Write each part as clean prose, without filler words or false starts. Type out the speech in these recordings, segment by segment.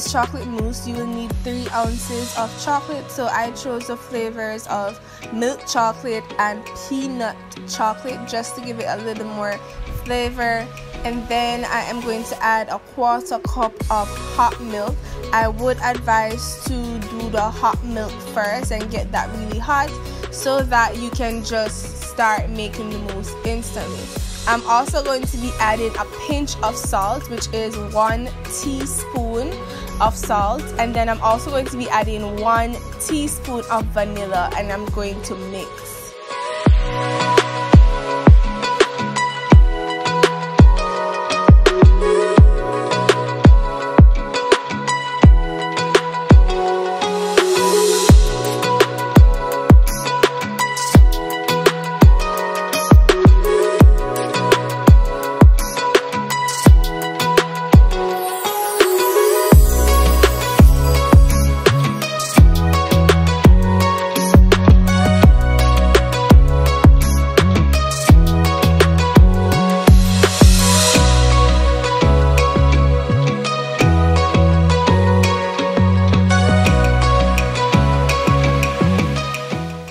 this chocolate mousse, you will need 3 ounces of chocolate. So I chose the flavors of milk chocolate and peanut chocolate just to give it a little more flavor. And then I am going to add a 1/4 cup of hot milk. I would advise to do the hot milk first and get that really hot so that you can just start making the mousse instantly. I'm also going to be adding a pinch of salt, which is 1 teaspoon of salt, and then I'm also going to be adding 1 teaspoon of vanilla, and I'm going to mix.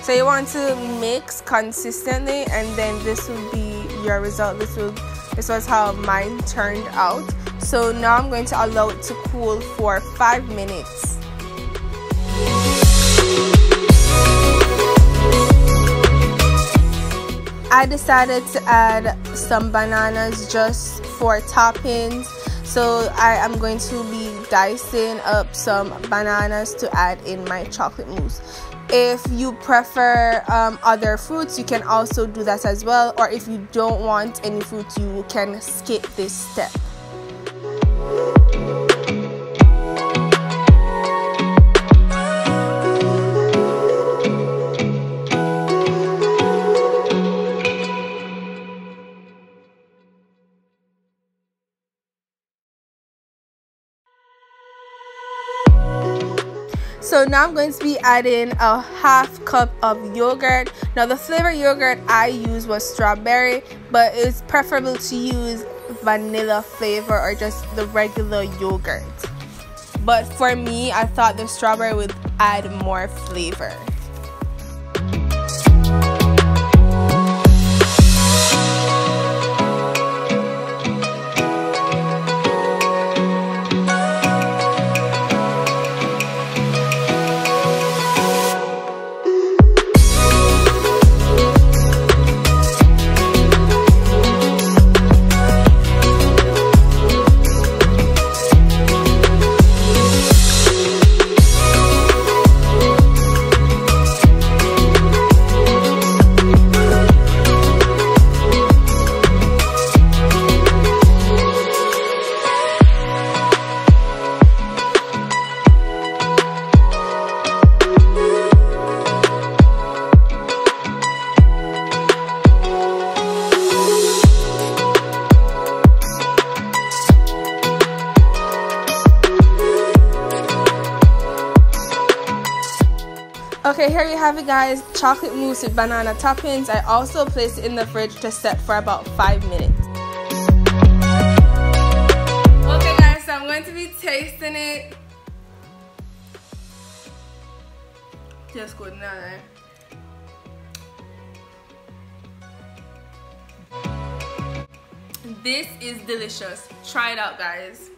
So you want to mix consistently, and then this will be your result. This was how mine turned out. So now I'm going to allow it to cool for 5 minutes. I decided to add some bananas just for toppings. So I am going to be dicing up some bananas to add in my chocolate mousse. If you prefer other fruits, you can also do that as well, or if you don't want any fruit, you can skip this step. So now I'm going to be adding a 1/2 cup of yogurt. Now the flavor yogurt I used was strawberry, but it's preferable to use vanilla flavor or just the regular yogurt. But for me, I thought the strawberry would add more flavor. Okay, here you have it, guys. Chocolate mousse with banana toppings. I also placed it in the fridge to set for about 5 minutes. Okay, guys, so I'm going to be tasting it. Just good now, right? This is delicious. Try it out, guys.